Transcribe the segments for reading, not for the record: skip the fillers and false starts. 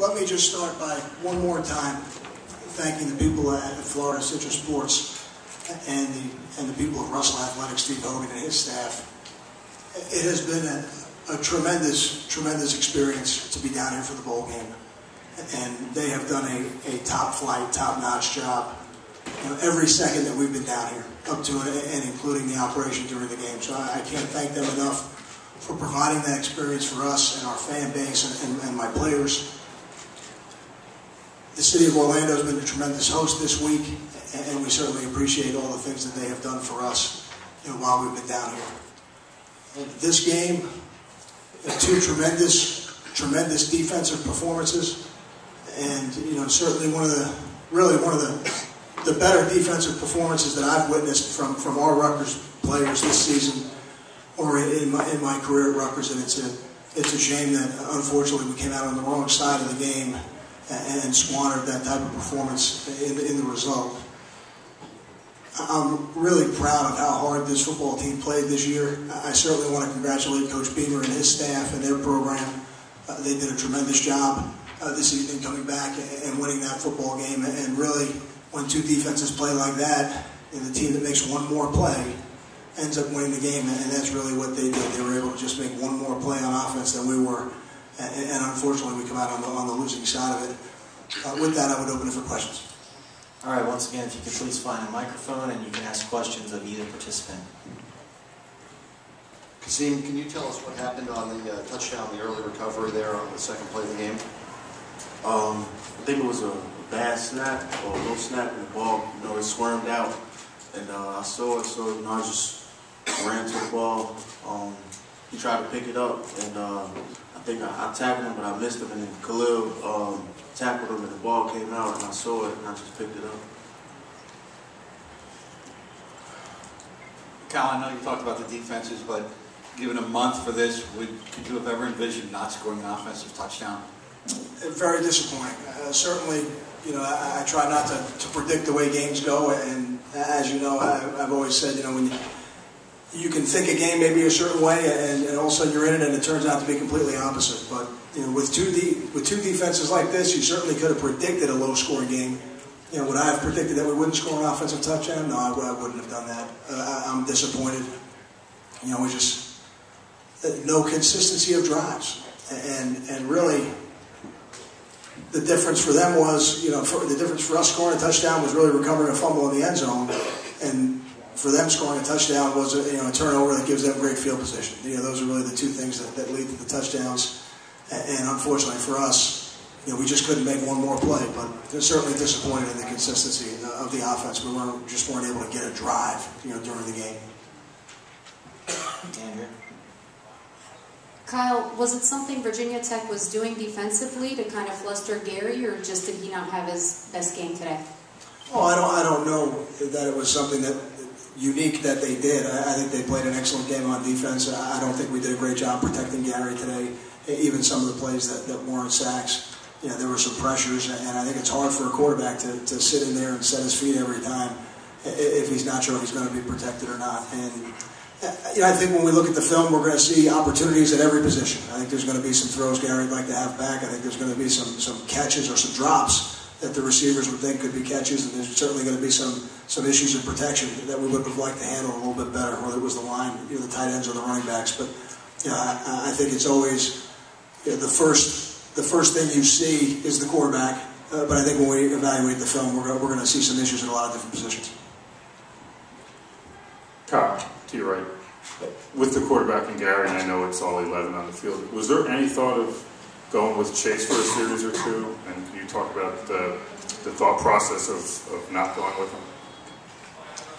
Let me just start by one more time thanking the people at Florida Citrus Sports and the people of Russell Athletics, Steve Hogan and his staff. It has been a tremendous experience to be down here for the bowl game, and they have done a top-flight, top-notch job. Every second that we've been down here, up to and including the operation during the game. So I can't thank them enough for providing that experience for us and our fan base and my players. The city of Orlando has been a tremendous host this week, and we certainly appreciate all the things that they have done for us while we've been down here. This game, two tremendous defensive performances, and certainly one of the better defensive performances that I've witnessed from our Rutgers players this season or in my career at Rutgers. And it's a shame that unfortunately we came out on the wrong side of the game and squandered that type of performance in the result. I'm really proud of how hard this football team played this year. I certainly want to congratulate Coach Beamer and his staff and their program. They did a tremendous job this evening coming back and winning that football game. And really, when two defenses play like that, and the team that makes one more play ends up winning the game, and that's really what they did. They were able to just make one more play on offense than we were, and unfortunately we come out on the losing side of it. With that, I would open it for questions. All right, once again, if you could please find a microphone and you can ask questions of either participant. Khaseem, can you tell us what happened on the touchdown, the early recovery there on the second play of the game? I think it was a bad snap or no snap, and the ball, it squirmed out, and I saw it, so I just ran to the ball. He tried to pick it up, and I think I tackled him, but I missed him, and then Khalil tackled him, and the ball came out, and I saw it, and I just picked it up. Cal, I know you talked about the defenses, but given a month for this, could you have ever envisioned not scoring an offensive touchdown? Very disappointing. Certainly, I try not to predict the way games go, and as you know, I've always said, when you can think a game may be a certain way, and all of a sudden you're in it, and it turns out to be completely opposite. But with two defenses like this, you certainly could have predicted a low-scoring game. Would I have predicted that we wouldn't score an offensive touchdown? No, I wouldn't have done that. I'm disappointed. We just no consistency of drives, and really. The difference for them was, the difference for us scoring a touchdown was really recovering a fumble in the end zone, and for them scoring a touchdown was a turnover that gives them great field position. Those are really the two things that lead to the touchdowns. And unfortunately for us, we just couldn't make one more play. But they're certainly disappointed in the consistency of the offense. We just weren't able to get a drive, during the game. Andrew? Kyle, was it something Virginia Tech was doing defensively to kind of fluster Gary, or just did he not have his best game today? Oh, I don't know that it was something that unique that they did. I think they played an excellent game on defense. I don't think we did a great job protecting Gary today. Even some of the plays that weren't sacks, there were some pressures, and I think it's hard for a quarterback to sit in there and set his feet every time if he's not sure if he's going to be protected or not. And I think when we look at the film, we're going to see opportunities at every position. I think there's going to be some throws Gary'd like to have back. I think there's going to be some catches or some drops that the receivers would think could be catches, and there's certainly going to be some issues of protection that we would have liked to handle a little bit better, whether it was the line, the tight ends or the running backs. But I think it's always the first thing you see is the quarterback. But I think when we evaluate the film, we're going to see some issues in a lot of different positions. Kyle, to your right. With the quarterback and Gary, and I know it's all 11 on the field, was there any thought of going with Chase for a series or two? And can you talk about the thought process of not going with him?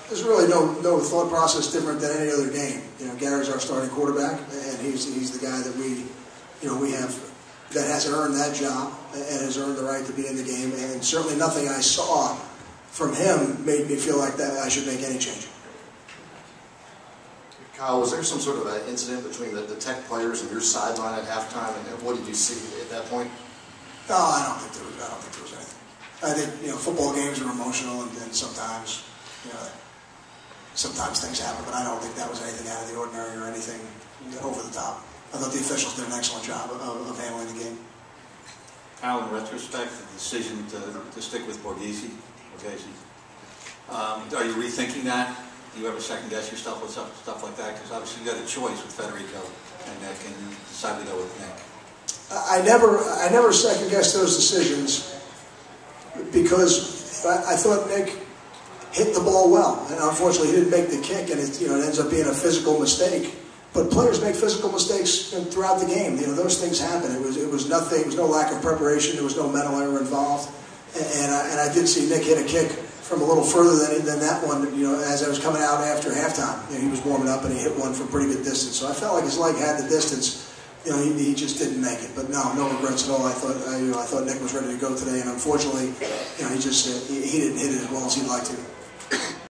There's really no thought process different than any other game. Gary's our starting quarterback, and he's the guy that we have that has earned that job and has earned the right to be in the game. And certainly nothing I saw from him made me feel like that I should make any change. Kyle, was there some sort of an incident between the Tech players and your sideline at halftime, and what did you see at that point? No, I don't think there was anything. I think football games are emotional, and sometimes sometimes things happen, but I don't think that was anything out of the ordinary or anything over the top. I thought the officials did an excellent job of handling the game. How, in retrospect, the decision to stick with Borghese? Are you rethinking that? Do you ever second guess yourself with stuff like that? Because obviously you got a choice with Federico and Nick, and you decided to go with Nick. I never second guessed those decisions because I thought Nick hit the ball well, and unfortunately he didn't make the kick, and it ends up being a physical mistake. But players make physical mistakes throughout the game. Those things happen. It was nothing. It was no lack of preparation. There was no mental error involved. And I did see Nick hit a kick from a little further than that one. As I was coming out after halftime, he was warming up and he hit one from pretty good distance. So I felt like his leg had the distance. He just didn't make it. But no regrets at all. I thought Nick was ready to go today, and unfortunately, he didn't hit it as well as he'd like to.